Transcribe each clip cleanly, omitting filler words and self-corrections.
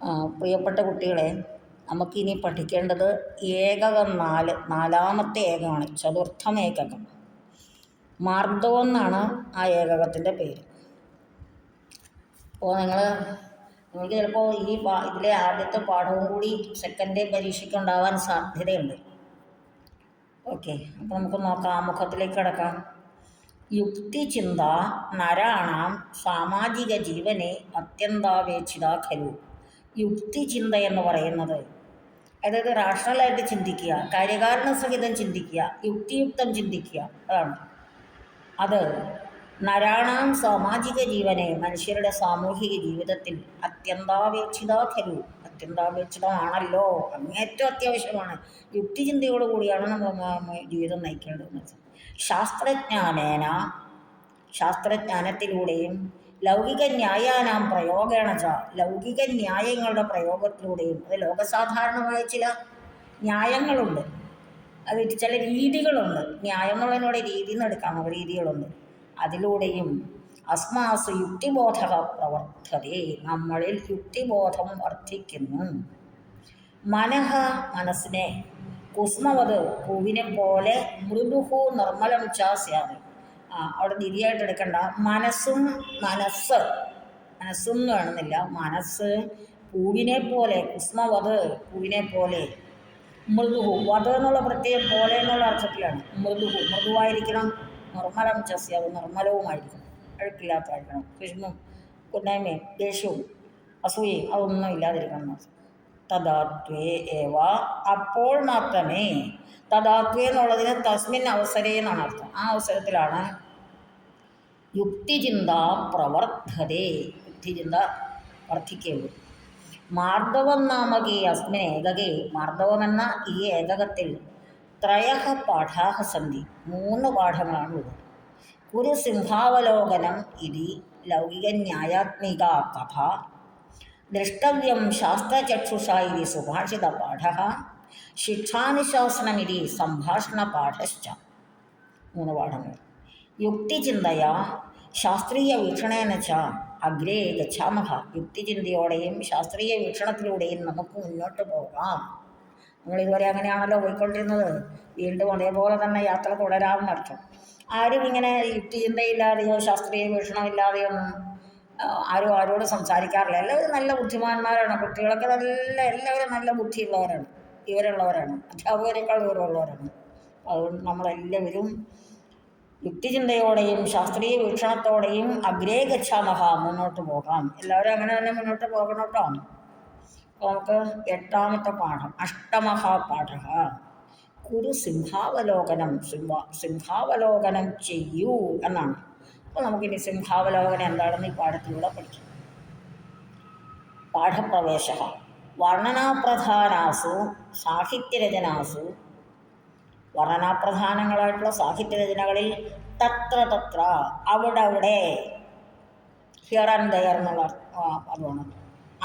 പ്രിയപ്പെട്ട കുട്ടികളെ, നമുക്കിനി പഠിക്കേണ്ടത് ഏകകം 4, നാലാമത്തെ ഏകമാണ് ചതുർത്ഥം ഏകകം. മാർദ്ദവം എന്നാണ് ആ ഏകകത്തിൻ്റെ പേര്. അപ്പോൾ നിങ്ങൾക്ക് ചിലപ്പോൾ ഇതിലെ ആദ്യത്തെ പാഠവും കൂടി സെക്കൻഡ് പരീക്ഷയ്ക്ക് ഉണ്ടാവാൻ സാധ്യതയുണ്ട്. ഓക്കെ, അപ്പോൾ നമുക്ക് നോക്കാം, ആമുഖത്തിലേക്ക് കിടക്കാം. യുക്തിചിന്ത നരാണാം സാമാജിക ജീവനെ അത്യന്താപേക്ഷിത ഖലു. യുക്തിചിന്ത എന്ന് പറയുന്നത്, അതായത് റാഷണലായിട്ട് ചിന്തിക്കുക, കാര്യകാരണ സഹിതം ചിന്തിക്കുക, യുക്തിയുക്തം ചിന്തിക്കുക, അതാണ് അത്. നരാണാം സാമാജിക ജീവനെ, മനുഷ്യരുടെ സാമൂഹിക ജീവിതത്തിൽ അത്യന്താപേക്ഷിത ഖലു, അത്യന്താപേക്ഷിതമാണല്ലോ, അങ്ങേറ്റവും അത്യാവശ്യമാണ്. യുക്തിചിന്തയോടുകൂടിയാണ് നമ്മൾ ജീവിതം നയിക്കേണ്ടത്. ശാസ്ത്രജ്ഞാനത്തിലൂടെയും ലൗകിക ന്യായാനാം പ്രയോഗേണ ച, ലൗകിക ന്യായങ്ങളുടെ പ്രയോഗത്തിലൂടെയും, അത് ലോകസാധാരണമായ ചില ന്യായങ്ങളുണ്ട്, അത് ചില രീതികളുണ്ട്. ന്യായം എന്നുള്ളതിനോട് രീതി എന്ന് എടുക്കാം, രീതികളുണ്ട്. അതിലൂടെയും അസ്മാസു യുക്തിബോധ പ്രവർത്തതേ, നമ്മളിൽ യുക്തിബോധം വർദ്ധിക്കുന്നു. മനസ്സിനെ കുസ്മവത്, പൂവിനെ പോലെ, മൃദുഹു നിർമ്മലം ച സ്യാത്. അവിടെ നിധിയായിട്ട് എടുക്കണ്ട, മനസ്സ് എന്ന് കാണുന്നില്ല, മനസ്സ് പൂവിനെ പോലെ, കുസ്മവത് പൂവിനെ പോലെ, മൃദുഹു, വധ എന്നുള്ള പ്രത്യേകം പോലെ എന്നുള്ള അർത്ഥത്തിലാണ്. മൃദുവായിരിക്കണം, നിർമ്മലം ച സ്യാത്, നിർമ്മലവുമായിരിക്കണം, അഴുക്കില്ലാത്തതായിരിക്കണം, കൃഷ്ണും കുന്നായ്മയും ദേഷ്യവും അസൂയയും അതൊന്നും ഇല്ലാതിരിക്കണം. തദാത്വേ ഏവ, അപ്പോൾ മാത്രമേ, തദാത്വേ എന്നുള്ളതിന് തസ്മിൻ അവസരേ എന്നാണ് അർത്ഥം. ആ അവസരത്തിലാണ് യുക്തിചിന്ത പ്രവർദ്ധതേ, യുക്തിചിന്ത വർദ്ധിക്കേണ്ടു. മാർദ്ദവം നാമകേ അസ്മിൻ ഏകകേ, മാർദ്ദവമെന്ന ഈ ഏകകത്തിൽ ത്രയഃ പാഠാഃ സന്തി, 3 പാഠങ്ങളാണുള്ളത്. ഒരു സിംഹാവലോകനം ഇതി ലൗകിക ന്യായാത്മിക കഥ, ദ്രഷ്ടവ്യം ശാസ്ത്രചക്ഷുഷ ഇതി സുഭാഷിത പാഠഃ, ശിക്ഷാനുശാസനമിതി സംഭാഷണ പാഠശ്ച. 3 പാഠങ്ങൾ. യുക്തിചിന്തയാ ശാസ്ത്രീയ വീക്ഷണേന ച അഗ്രേ ഗച്ഛാമഹ, യുക്തിചിന്തയോടെയും ശാസ്ത്രീയ വീക്ഷണത്തിലൂടെയും നമുക്ക് മുന്നോട്ട് പോകാം. നമ്മളിതുവരെ അങ്ങനെയാണല്ലോ പോയിക്കൊണ്ടിരുന്നത്, വീണ്ടും അതേപോലെ തന്നെ യാത്ര തുടരാമെന്നർത്ഥം. ആരും ഇങ്ങനെ യുക്തിചിന്തയില്ലാതെയോ ശാസ്ത്രീയ വീക്ഷണമില്ലാതെയൊന്നും ആരും ആരോട് സംസാരിക്കാറില്ല. എല്ലാവരും നല്ല ബുദ്ധിമാന്മാരാണ്, കുട്ടികളൊക്കെ എല്ലാവരും നല്ല ബുദ്ധിയുള്ളവരാണ്, വിവരമുള്ളവരാണ്, അധ്യാപകരെക്കാൾ വിവരമുള്ളവരാണ്. അതുകൊണ്ട് നമ്മളെല്ലാവരും യുക്തിചിന്തയോടെയും ശാസ്ത്രീയ വീക്ഷണത്തോടെയും അഗ്രേ ഗച്ഛാമഹ, മുന്നോട്ട് പോകാം. എല്ലാവരും അങ്ങനെ തന്നെ മുന്നോട്ട് പോകണം കേട്ടോ. അപ്പോൾ നമുക്ക് 8ാമത്തെ പാഠം, അഷ്ടമഃ പാഠഃ, കുരു സിംഹാവലോകനം, സിംഹാവലോകനം ചെയ്യൂ എന്നാണ്. അപ്പോൾ നമുക്കിനി സിംഹാവലോകനം എന്താണെന്ന് ഈ പാഠത്തിലൂടെ പഠിക്കാം. പാഠപ്രവേശ. വർണ്ണനാപ്രധാനാസു സാഹിത്യരചനാസു, വർണ്ണനാപ്രധാനങ്ങളായിട്ടുള്ള സാഹിത്യരചനകളിൽ തത്ര അവിടെ, ഹിയർ ആൻഡ് ദയർ എന്നുള്ള അതുമാണ്.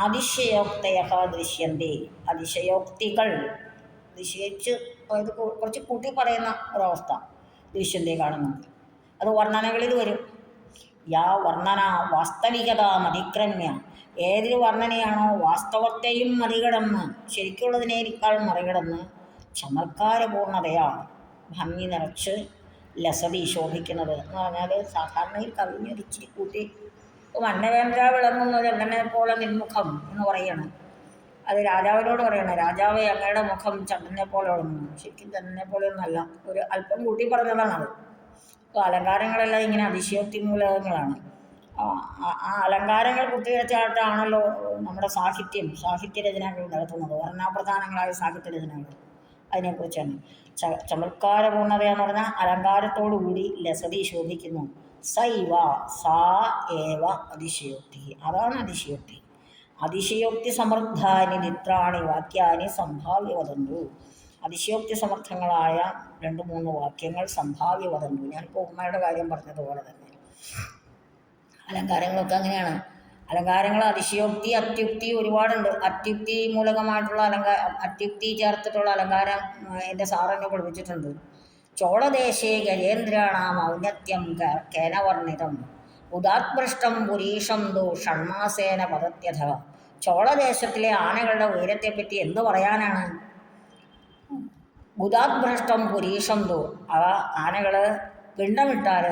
അതിശയോക്തയ ദൃശ്യന്തി, അതിശയോക്തികൾ, അതിശയിച്ച് അതായത് കുറച്ച് കൂട്ടി പറയുന്ന ഒരവസ്ഥ ദൃശ്യന്തി കാണുന്നുണ്ട്. അത് വർണ്ണനകളിൽ വരും. യാ വർണ്ണന വാസ്തവികത മതിക്രമ്യ, ഏതൊരു വർണ്ണനയാണോ വാസ്തവത്തെയും മറികടന്ന്, ശരിക്കുള്ളതിനേക്കാൾ മറികടന്ന് ചമത്കാരപൂർണതയാണ്, ഭംഗി നിറച്ച് ലസതി ശോഭിക്കുന്നത് എന്ന് പറഞ്ഞാൽ സാധാരണയിൽ കവിഞ്ഞൊരിച്ചിരി കൂട്ടി. വന്നവേണ്ട വിളങ്ങുന്നത് എങ്ങനെ പോലെ നിൻമുഖം എന്ന് പറയണം. അത് രാജാവിനോട് പറയണം, രാജാവേ അങ്ങയുടെ മുഖം ചന്ദ്രനെ പോലെ വിളങ്ങുന്നു. ശരിക്കും ചന്ദ്രനെ പോലെ ഒന്നല്ല, ഒരു അല്പം കൂട്ടി പറഞ്ഞതാണത്. അപ്പോൾ അലങ്കാരങ്ങളെല്ലാം ഇങ്ങനെ അതിശയോക്തി മൂലകങ്ങളാണ്. ആ അലങ്കാരങ്ങൾ കുത്തിവെച്ചായിട്ടാണല്ലോ നമ്മുടെ സാഹിത്യരചനകൾ നടത്തുന്നത്, വർണ്ണാപ്രധാനങ്ങളായ സാഹിത്യരചനകൾ. അതിനെക്കുറിച്ചാണ് ചമത്കാരപൂർണത എന്ന് പറഞ്ഞാൽ അലങ്കാരത്തോടുകൂടി ലസതി ശോഭിക്കുന്നു. സൈവ സാ ഏവ അതിശയോക്തി, അതാണ് അതിശയോക്തി. അതിശയോക്തി സമൃദ്ധാനി നിത്രാണി വാക്യാനി സംഭാവ്യ വദന്തു, അതിശയോക്തി സമർത്ഥങ്ങളായ 2-3 വാക്യങ്ങൾ സംഭാവ്യ വദന്തു. ഞാനിപ്പോൾ ഉമ്മയുടെ കാര്യം പറഞ്ഞതുപോലെ തന്നെ അലങ്കാരങ്ങളൊക്കെ അങ്ങനെയാണ്. അലങ്കാരങ്ങൾ അതിശയോക്തി അത്യുക്തി ഒരുപാടുണ്ട്. അത്യുക്തി മൂലകമായിട്ടുള്ള അത്യുക്തി ചേർത്തിട്ടുള്ള അലങ്കാരം എൻ്റെ സാറെന്നെ പഠിപ്പിച്ചിട്ടുണ്ട്. ചോളദേശേ ഗജേന്ദ്രാണാം ഔന്നത്യം കേനവർണിതം ഉദാത്പൃഷ്ടം പുരീഷം ദോ ഷണ്മാസേന പദത്യഥ ചോളദേശത്തിലെ ആനകളുടെ ഉയരത്തെപ്പറ്റി എന്തു പറയാനാണ്? ബുധാഭ്രഷ്ടം പുരീഷന്തു, അവ ആനകൾ പിണ്ടമിട്ടാൽ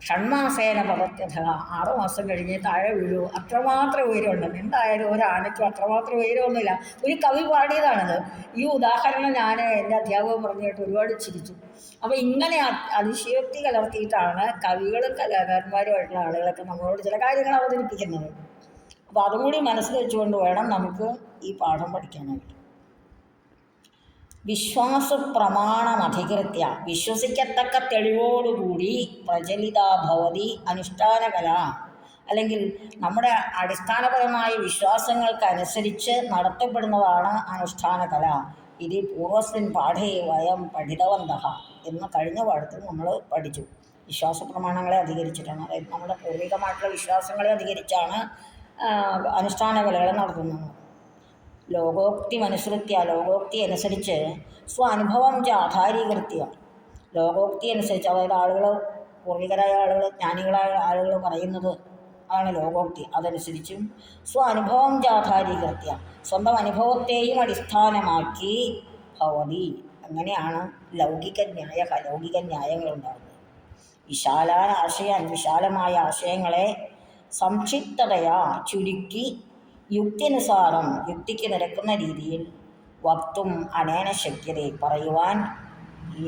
ഷൺമാസേന പദത്യഥ, 6 മാസം കഴിഞ്ഞ് താഴെ വീഴൂ, അത്രമാത്രം ഉയരമുണ്ട്. എന്തായാലും ഒരു ആനയ്ക്കും അത്രമാത്രം ഉയരമൊന്നുമില്ല. ഒരു കവി പാടിയതാണത്. ഈ ഉദാഹരണം ഞാൻ എൻ്റെ അധ്യാപകൻ പറഞ്ഞിട്ട് ഒരുപാട് ചിരിച്ചു. അപ്പോൾ ഇങ്ങനെ അതിശയോക്തി കലർത്തിയിട്ടാണ് കവികളും കലാകാരന്മാരുമായിട്ടുള്ള ആളുകളൊക്കെ നമ്മളോട് ചില കാര്യങ്ങൾ അവതരിപ്പിക്കുന്നത്. അപ്പോൾ അതും കൂടി മനസ്സിൽ വെച്ചുകൊണ്ട് വേണം നമുക്ക് ഈ പാഠം പഠിക്കാനായിട്ട്. വിശ്വാസപ്രമാണമധികൃത്യ, വിശ്വസിക്കത്തക്ക തെളിവോടുകൂടി പ്രചലിതാഭവതി അനുഷ്ഠാനകല, അല്ലെങ്കിൽ നമ്മുടെ അടിസ്ഥാനപരമായ വിശ്വാസങ്ങൾക്കനുസരിച്ച് നടത്തപ്പെടുന്നതാണ് അനുഷ്ഠാനകല. ഇത് പൂർവസ്മിൻ പാഠേ വയം പഠിതവന്തഃ എന്ന് കഴിഞ്ഞ പാഠത്തിൽ നമ്മൾ പഠിച്ചു. വിശ്വാസപ്രമാണങ്ങളെ അധികരിച്ചിട്ടാണ്, അതായത് നമ്മുടെ പൂർവികമായിട്ടുള്ള വിശ്വാസങ്ങളെ അധികരിച്ചാണ് അനുഷ്ഠാനകലകൾ നടത്തുന്നത്. ലോകോക്തിമനുസൃത്യ, ലോകോക്തി അനുസരിച്ച്, സ്വാനുഭവം ആധാരീകൃത്യ, ലോകോക്തി അനുസരിച്ച്, അതായത് ആളുകൾ, പൂർവികരായ ആളുകൾ, ജ്ഞാനികളായ ആളുകൾ പറയുന്നത് ആണ് ലോകോക്തി, അതനുസരിച്ചും സ്വാനുഭവം ആധാരീകൃത്യ, സ്വന്തം അനുഭവത്തെയും അടിസ്ഥാനമാക്കി ഭവതി, അങ്ങനെയാണ് ലൗകിക ന്യായങ്ങളുണ്ടാകുന്നത്. വിശാലമായ ആശയങ്ങളെ സംക്ഷിപ്തതയാ ചുരുക്കി യുക്തിനുസാരം, യുക്തിക്ക് നിരക്കുന്ന രീതിയിൽ വക്തും അനേന ശക്യത, പറയുവാൻ ഈ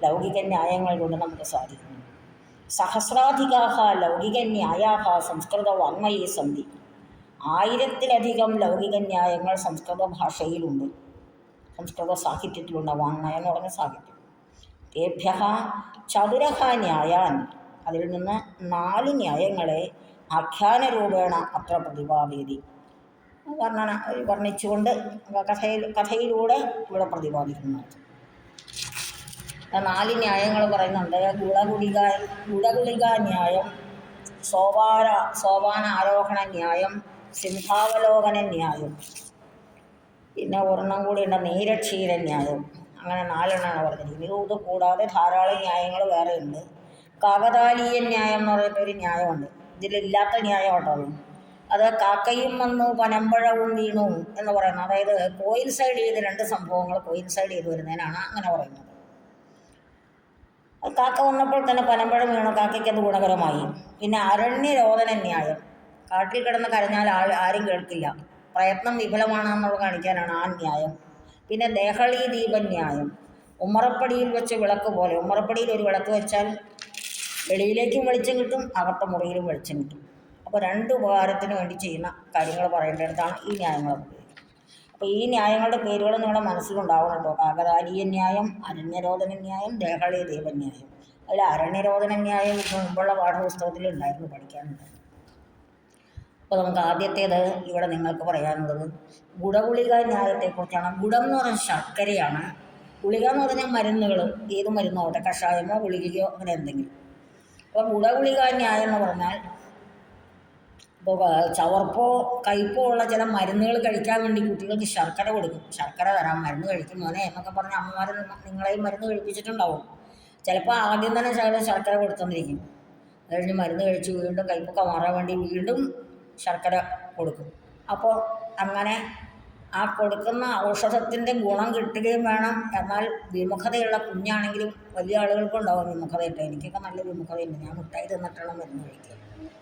ലൗകിക ന്യായങ്ങൾ കൊണ്ട് നമുക്ക് സാധിക്കുന്നു. സഹസ്രാധികാഹ ലൗകിക ന്യായാഹ സംസ്കൃത വാങ്മയീ സന്തി, 1000-ലധികം ലൗകിക ന്യായങ്ങൾ സംസ്കൃത ഭാഷയിലുണ്ട്, സംസ്കൃത സാഹിത്യത്തിലുണ്ട്. വാങ്മയം എന്ന് പറഞ്ഞ സാഹിത്യം. തേഭ്യഃ ചതുരഃ ന്യായാൻ, അതിൽ നിന്ന് 4 ന്യായങ്ങളെ ആഖ്യാനരൂപേണ അത്ര പ്രതിപാദ്യതി, വർണ്ണിച്ചുകൊണ്ട് കഥയിലൂടെ ഇവിടെ പ്രതിപാദിക്കുന്നു. 4 ന്യായങ്ങൾ പറയുന്നുണ്ട്. ഗുഡഗുളിക ന്യായം, സോപാന ആരോഹണ ന്യായം, സിംഹാവലോകന ന്യായം, പിന്നെ ഒരെണ്ണം കൂടിയുണ്ട് നീരക്ഷീര ന്യായം. അങ്ങനെ 4 എണ്ണമാണ് പറഞ്ഞിരിക്കുന്നത്. ഇത് കൂടാതെ ധാരാളം ന്യായങ്ങൾ വേറെ ഉണ്ട്. കാകതാലീയ ന്യായം എന്ന് പറയുന്നൊരു ന്യായമുണ്ട്. ഇതിലില്ലാത്ത ന്യായം കേട്ടോ അത്. കാക്കയും വന്നു പനമ്പഴവും വീണു എന്ന് പറയുന്നത്, അതായത് കോയിൻസൈഡ് ചെയ്ത് 2 സംഭവങ്ങൾ കോയിൻസൈഡ് ചെയ്ത് വരുന്നതിനാണ് അങ്ങനെ പറയുന്നത്. കാക്ക വന്നപ്പോൾ തന്നെ പനമ്പഴം വീണു, കാക്കയ്ക്ക് അത് ഗുണകരമായി. പിന്നെ അരണ്യരോധന ന്യായം, കാട്ടിൽ കിടന്ന് കരഞ്ഞാൽ ആരും കേൾക്കില്ല, പ്രയത്നം വിഫലമാണെന്നുള്ളത് കാണിക്കാനാണ് ആ ന്യായം. പിന്നെ ദേഹളീ ദീപന്യായം, ഉമ്മറപ്പടിയിൽ വെച്ച് വിളക്ക് പോലെ, ഉമ്മറപ്പടിയിൽ ഒരു വിളക്ക് വെച്ചാൽ വെളിയിലേക്കും വെളിച്ചം കിട്ടും, അകത്തെ മുറിയിലും വെളിച്ചം കിട്ടും. അപ്പോൾ 2 ഉപകാരത്തിന് വേണ്ടി ചെയ്യുന്ന കാര്യങ്ങൾ പറയേണ്ടിടത്താണ് ഈ ന്യായങ്ങൾ. അപ്പോൾ ഈ ന്യായങ്ങളുടെ പേരുകൾ നിങ്ങളുടെ മനസ്സിലുണ്ടാവണം കേട്ടോ. കാകതാലീയ ന്യായം, അരണ്യരോധന ന്യായം, ദേഹളീ ദീപന്യായം. അതിൽ അരണ്യരോധന ന്യായം മുമ്പുള്ള പാഠപുസ്തകത്തിൽ ഉണ്ടായിരുന്നു, പഠിക്കാനുണ്ടായിരുന്നു. അപ്പോൾ നമുക്ക് ആദ്യത്തേത് ഇവിടെ നിങ്ങൾക്ക് പറയാനുള്ളത് ഗുഡഗുളിക ന്യായത്തെക്കുറിച്ചാണ്. ഗുഡം എന്ന് പറഞ്ഞാൽ ശർക്കരയാണ്, ഗുളിക എന്ന് പറഞ്ഞാൽ മരുന്നുകൾ, ഏത് മരുന്നാവട്ടെ, കഷായമോ ഗുളികയോ അങ്ങനെ എന്തെങ്കിലും. അപ്പോൾ ഗുഡഗുളിക ന്യായം എന്ന് പറഞ്ഞാൽ ഇപ്പോൾ ചവർപ്പോ കയ്പോ ഉള്ള ചില മരുന്നുകൾ കഴിക്കാൻ വേണ്ടി കുട്ടികൾക്ക് ശർക്കര കൊടുക്കും. ശർക്കര തരാം, മരുന്ന് കഴിക്കുന്നോനെ എന്നൊക്കെ പറഞ്ഞ് അമ്മമാർ നിങ്ങളെയും മരുന്ന് കഴിപ്പിച്ചിട്ടുണ്ടാവും. ചിലപ്പോൾ ആദ്യം തന്നെ ശർക്കര കൊടുത്തെന്നിരിക്കും. അത് കഴിഞ്ഞ് മരുന്ന് കഴിച്ച് വീണ്ടും കയ്പൊക്കെ മാറാൻ വേണ്ടി വീണ്ടും ശർക്കര കൊടുക്കും. അപ്പോൾ അങ്ങനെ ആ കൊടുക്കുന്ന ഔഷധത്തിൻ്റെ ഗുണം കിട്ടുകയും വേണം. എന്നാൽ വിമുഖതയുള്ള കുഞ്ഞാണെങ്കിലും വലിയ ആളുകൾക്കും ഉണ്ടാവും വിമുഖതയിട്ട്. എനിക്കൊക്കെ നല്ല വിമുഖതയുണ്ട്. ഞാൻ മിഠായി തിന്നിട്ടാണ് മരുന്ന് കഴിക്കുക.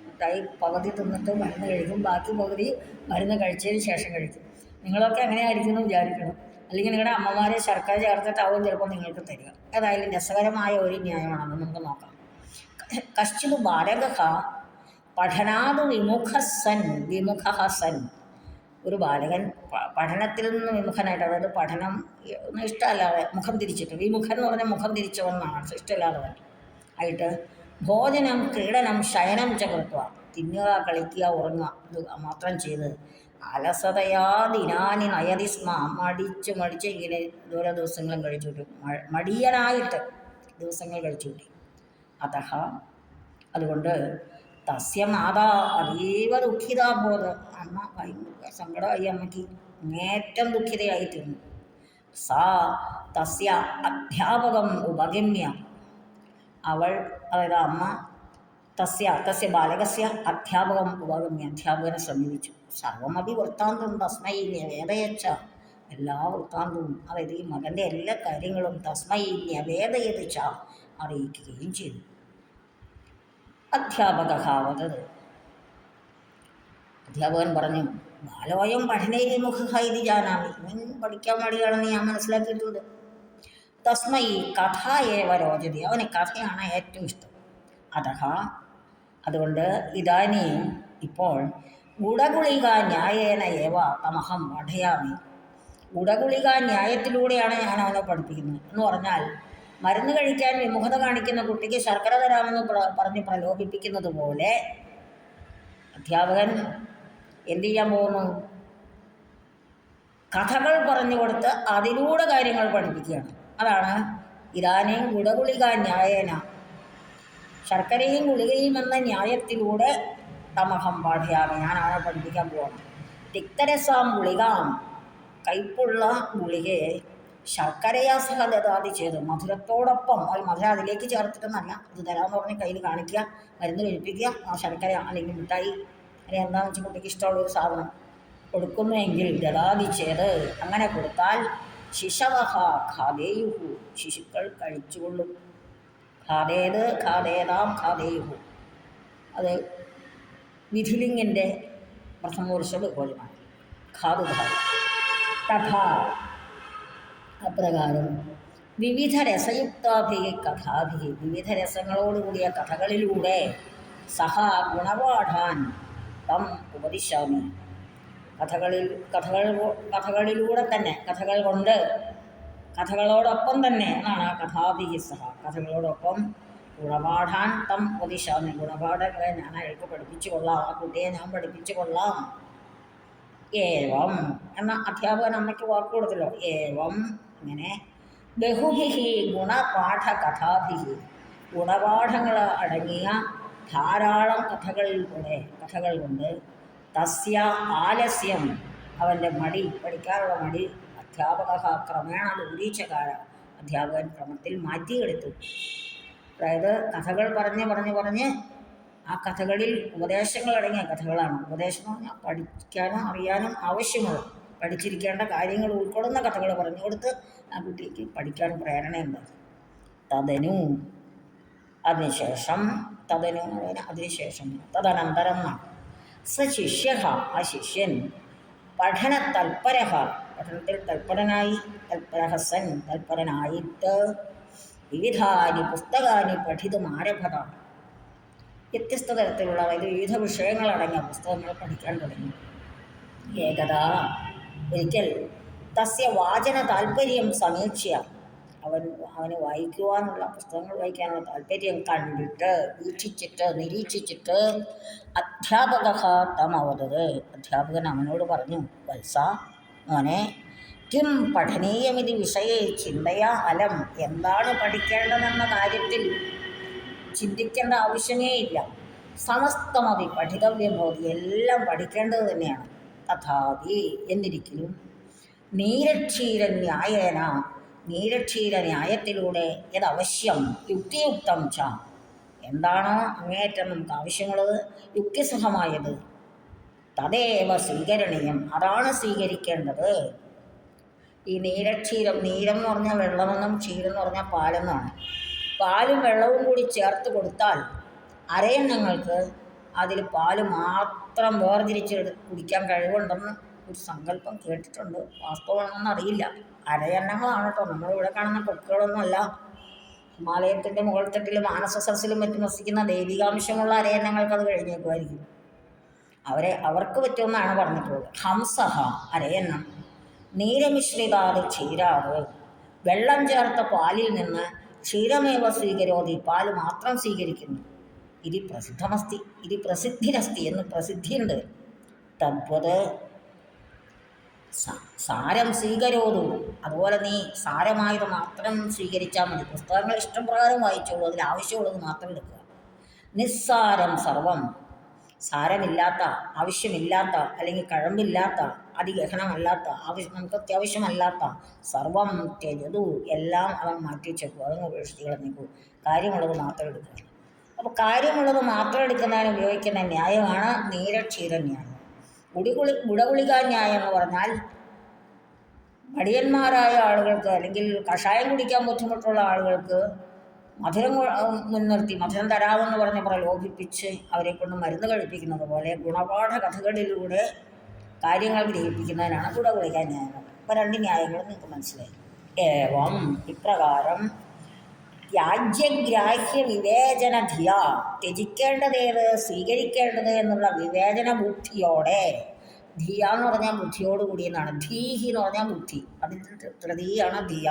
മിഠായി പകുതി തിന്നിട്ട് മരുന്ന് കഴിക്കും, ബാക്കി പകുതി മരുന്ന് കഴിച്ചതിന് ശേഷം കഴിക്കും. നിങ്ങളൊക്കെ എങ്ങനെയായിരിക്കും എന്ന് വിചാരിക്കണം. അല്ലെങ്കിൽ നിങ്ങളുടെ അമ്മമാരെ ശർക്കര ചേർത്തിട്ടാവും ചിലപ്പോൾ നിങ്ങൾക്ക് തരിക. ഏതായാലും രസകരമായ ഒരു ന്യായമാണെന്ന് നമുക്ക് നോക്കാം. കശ്ചിത് ബാലകഃ പഠനാത് വിമുഖ സൻ, ഒരു ബാലകൻ പഠനത്തിൽ നിന്ന് വിമുഖനായിട്ട്, അതായത് പഠനം ഇഷ്ടമല്ലാതെ മുഖം തിരിച്ചിട്ട്, വിമുഖൻ എന്ന് പറഞ്ഞാൽ മുഖം തിരിച്ചവന്നാണ്, ഇഷ്ടമില്ലാതെ ആയിട്ട് ഭോജനം ക്രീഡനം ശയനം ചകൃത്വ, തിന്നുക കളിക്കുക ഉറങ്ങുക ഇത് മാത്രം ചെയ്ത് അലസതയാ ദിനാനി നയതി സ്മ, മടിച്ച് ഇങ്ങനെ ഓരോ ദിവസങ്ങളും കഴിച്ചു കൂട്ടി, മടിയനായിട്ട് ദിവസങ്ങൾ കഴിച്ചു കൂട്ടി. അതുകൊണ്ട് തസ്യ മാതാ അതീവ ദുഃഖിതാബോധം, അമ്മ ഭയങ്കര സങ്കടമായി, അമ്മയ്ക്ക് അങ്ങേറ്റം ദുഃഖിതയായി തീർന്നു. സാ തസ്യ അധ്യാപകം ഉപഗമ്യ, അവൾ, അതായത് അമ്മ തസ്യ ബാലകസ്യ അധ്യാപകം ഉപഗമ്യ അധ്യാപകനെ സമീപിച്ചു. സർവമപി വൃത്താന്തം തസ്മൈ ന്യവേദയച്ച, എല്ലാ വൃത്താന്തവും, അതായത് ഈ മകൻ്റെ എല്ലാ കാര്യങ്ങളും തസ്മൈ ന്യവേദയച്ച അറിയിക്കുകയും ചെയ്തു. അധ്യാപകവത്, അധ്യാപകൻ പറഞ്ഞു, ബാലോയം പഠനേരിമുഖ ഇത് ജാനാമി, ഇവൻ പഠിക്കാൻ മടിയാണെന്ന് ഞാൻ മനസ്സിലാക്കിയിട്ടുണ്ട്. തസ്മൈ കഥ ഏവ രോചതി, അവന് കഥയാണ് ഏറ്റവും ഇഷ്ടം. അതഹ, അതുകൊണ്ട് ഇതാനീ ഇപ്പോൾ ഗുഡഗുളിക ന്യായേന ഏവ തമഹം പഠയാമി, ഗുഡഗുളിക ന്യായത്തിലൂടെയാണ് ഞാൻ അവനെ പഠിപ്പിക്കുന്നത്. എന്ന് പറഞ്ഞാൽ മരുന്ന് കഴിക്കാൻ വിമുഖത കാണിക്കുന്ന കുട്ടിക്ക് ശർക്കര തരാമെന്ന് പറഞ്ഞ് പ്രലോഭിപ്പിക്കുന്നത് പോലെ അധ്യാപകൻ എന്തു ചെയ്യാൻ പോകുന്നു? കഥകൾ പറഞ്ഞു കൊടുത്ത് അതിലൂടെ കാര്യങ്ങൾ പഠിപ്പിക്കുകയാണ്. അതാണ് ഇതാനേയും ഗുഡഗുളിക ന്യായേന, ശർക്കരയും ഗുളികയും എന്ന ന്യായത്തിലൂടെ തമഹം പാഠയാമി, ഞാൻ അവനെ പഠിപ്പിക്കാൻ പോവാണ്. തിക്തരസാം ഗുളികാം, കയ്പുള്ള ഗുളികയെ ശർക്കരയാ സഹ ദദാതി ചെയ്ത്, മധുരത്തോടൊപ്പം, അത് മധുരം അതിലേക്ക് ചേർത്തിട്ടൊന്നല്ല, ഇത് തരാമെന്ന് പറഞ്ഞ് കയ്യിൽ കാണിക്കുക, മരുന്ന് കഴിപ്പിക്കുക, ആ ശർക്കര അല്ലെങ്കിൽ മിഠായി അല്ലെങ്കിൽ എന്താണെന്ന് വെച്ചാൽ കുട്ടിക്ക് ഇഷ്ടമുള്ളൊരു സാധനം കൊടുക്കുന്നുവെങ്കിൽ ദദാതി ചെയ്ത്, അങ്ങനെ കൊടുത്താൽ ശിശവഹ ഖാദേയുഹു, ശിശുക്കൾ കഴിച്ചുകൊള്ളും. ഖാദേത് ഖാദേതാം ഖാദേയുഹു, അത് വിധിലിംഗിൻ്റെ പ്രഥമപുരുഷ ബഹുവചനമാണ്. ഖാദുഭാവം. തഥാ, അപ്രകാരം വിവിധ രസയുക്താഭി കഥാഭി, വിവിധ രസങ്ങളോടുകൂടിയ കഥകളിലൂടെ സഹ ഗുണപാഠാൻ തം ഉപദിശാമി, കഥകളിലൂടെ തന്നെ, കഥകൾ കൊണ്ട്, കഥകളോടൊപ്പം തന്നെ എന്നാണ് കഥാഭി സഹ, കഥകളോടൊപ്പം ഗുണപാഠാൻ തം ഉപദിശാമി, ഗുണപാഠങ്ങളെ ഞാൻ അയാൾക്ക് പഠിപ്പിച്ചു കൊള്ളാം, ആ കുട്ടിയെ ഞാൻ പഠിപ്പിച്ചു കൊള്ളാം. ഏവം എന്ന അധ്യാപകൻ അമ്മയ്ക്ക് വാക്ക് കൊടുത്തല്ലോ. ഏവം, അങ്ങനെ ബഹുഭിഹി ഗുണപാഠ കഥാഭിഹി, ഗുണപാഠങ്ങൾ അടങ്ങിയ ധാരാളം കഥകൾ കൊണ്ട് തസ്യ ആലസ്യം, അവൻ്റെ മടി, പഠിക്കാനുള്ള മടി, അധ്യാപക ക്രമേണ ദൂരീച്ചകാര, അധ്യാപകൻ ക്രമത്തിൽ മാറ്റിയെടുത്തു. അതായത് കഥകൾ പറഞ്ഞ് ആ കഥകളിൽ ഉപദേശങ്ങൾ അടങ്ങിയ കഥകളാണ്. ഉപദേശം എന്ന് പറഞ്ഞാൽ പഠിക്കാനും അറിയാനും ആവശ്യമുള്ള, പഠിച്ചിരിക്കേണ്ട കാര്യങ്ങൾ ഉൾക്കൊള്ളുന്ന കഥകൾ പറഞ്ഞു കൊടുത്ത് ആ കുട്ടിക്ക് പഠിക്കാൻ പ്രേരണയുണ്ട്. തദനു, അതിനുശേഷം, തദനന്തരം എന്നാണ്. സ ശിഷ്യ, ആ ശിഷ്യൻ പഠനത്തിൽ തൽപരനായിട്ട് വിവിധാനി പുസ്തകാനി പഠിതും ആരഭത, വ്യത്യസ്ത തരത്തിലുള്ള, അതായത് വിവിധ വിഷയങ്ങളടങ്ങിയ പുസ്തകങ്ങൾ പഠിക്കാൻ തുടങ്ങി. ഏകദാ, ഒരിക്കൽ തസ്യ വാചന താല്പര്യം സമീക്ഷ്യ, അവന് വായിക്കുവാനുള്ള, പുസ്തകങ്ങൾ വായിക്കാനുള്ള താല്പര്യം കണ്ടിട്ട്, വീക്ഷിച്ചിട്ട്, നിരീക്ഷിച്ചിട്ട് അധ്യാപക തമവദത്, അധ്യാപകൻ അവനോട് പറഞ്ഞു, വത്സ, മോനെ, കിം പഠനീയമിതി വിഷയേ ചിന്തയാ അലം, എന്താണ് പഠിക്കേണ്ടതെന്ന കാര്യത്തിൽ ചിന്തിക്കേണ്ട ആവശ്യമേ ഇല്ല. സമസ്തമതി പഠിതവ്യം ഭവതി, എല്ലാം പഠിക്കേണ്ടത് തന്നെയാണ്. തഥാപി, എന്നിരിക്കലും നീരക്ഷീരന്യായേന, നീരക്ഷീര ന്യായത്തിലൂടെ യദവശ്യം യുക്തിയുക്തം ച, എന്താണോ അങ്ങേയറ്റം നമുക്ക് ആവശ്യമുള്ളത്, യുക്തിസഹമായത്, തദേവ സ്വീകരണീയം, അതാണ് സ്വീകരിക്കേണ്ടത്. ഈ നീരക്ഷീരം, നീരം എന്ന് പറഞ്ഞാൽ വെള്ളമെന്നും ക്ഷീരം എന്ന് പറഞ്ഞാൽ പാലെന്നാണ്. പാലും വെള്ളവും കൂടി ചേർത്ത് കൊടുത്താൽ അരയന്നങ്ങൾക്ക് അതിൽ പാല് മാത്രം വേർതിരിച്ച് കുടിക്കാൻ കഴിവുണ്ടെന്ന് ഒരു സങ്കല്പം കേട്ടിട്ടുണ്ട്. വാസ്തവമാണെന്ന് അറിയില്ല. അരയന്നങ്ങളാണ് കേട്ടോ, നമ്മളിവിടെ കാണുന്ന കൊക്കുകളൊന്നുമല്ല. ഹിമാലയത്തിൻ്റെ മുകൾത്തട്ടിലും മാനസസരസിലും മറ്റും വസിക്കുന്ന ദൈവികാംശമുള്ള അരയന്നങ്ങൾക്ക് അത് കഴിഞ്ഞേക്കുമായിരിക്കും. അവർക്ക് പറ്റുമെന്നാണ് പറഞ്ഞിട്ടുള്ളത്. ഹംസഹ, അരയന്നം, നീരമിശ്രിതാത് ക്ഷീരാത്, വെള്ളം ചേർത്ത പാലിൽ നിന്ന് ക്ഷീരമേവ സ്വീകരോതി, പാല് മാത്രം സ്വീകരിക്കുന്നു. ഇത് പ്രസിദ്ധിരസ്തി എന്ന് പ്രസിദ്ധിയുണ്ട്. തദ്വത് സാരം സ്വീകരോതു, അതുപോലെ നീ സാരമായത് മാത്രം സ്വീകരിച്ചാൽ മതി. പുസ്തകങ്ങൾ ഇഷ്ടം പ്രകാരം വായിച്ചോളൂ, അതിൽ ആവശ്യമുള്ളത് മാത്രം എടുക്കുക. നിസ്സാരം സർവം, സാരമില്ലാത്ത, ആവശ്യമില്ലാത്ത, അല്ലെങ്കിൽ കഴമ്പില്ലാത്ത, അതിഗഹനമല്ലാത്ത, നമുക്ക് അത്യാവശ്യമല്ലാത്ത സർവം ത്യജതു, എല്ലാം അവൻ മാറ്റിവെച്ചേക്കൂ, അതങ്ങ് ഉപേക്ഷിച്ച് കളഞ്ഞേക്കൂ, കാര്യമുള്ളത് മാത്രം എടുക്കുക. അപ്പോൾ കാര്യമുള്ളത് മാത്രം എടുക്കുന്നതിന് ഉപയോഗിക്കുന്ന ന്യായമാണ് നീരക്ഷീരന്യായം. ഗുഡഗുളികാ ന്യായം എന്ന് പറഞ്ഞാൽ മടിയന്മാരായ ആളുകൾക്ക് അല്ലെങ്കിൽ കഷായം കുടിക്കാൻ ബുദ്ധിമുട്ടുള്ള ആളുകൾക്ക് മധുരം മുൻനിർത്തി മധുരം തരാമെന്ന് പറഞ്ഞ് പ്രലോഭിപ്പിച്ച് അവരെ കൊണ്ട് മരുന്ന് കഴിപ്പിക്കുന്നത് പോലെ ഗുണപാഠ കഥകളിലൂടെ കാര്യങ്ങൾ ഗ്രഹിപ്പിക്കുന്നതിനാണ് ഗുഡഗുളികാ ന്യായങ്ങൾ. അപ്പോൾ രണ്ട് ന്യായങ്ങളും നിങ്ങൾക്ക് മനസ്സിലായി. ഏവം ഇപ്രകാരം ത്യാജ്യഗ്രാഹ്യ വിവേചന ധിയ, ത്യജിക്കേണ്ടതേത് സ്വീകരിക്കേണ്ടത് എന്നുള്ള വിവേചന ബുദ്ധിയോടെ, ധിയ എന്ന് പറഞ്ഞാൽ ബുദ്ധിയോടുകൂടി എന്നാണ്, ധീഹി എന്ന് പറഞ്ഞാൽ ബുദ്ധി, അതിൻ്റെ തൃതീയാണ് ധിയ.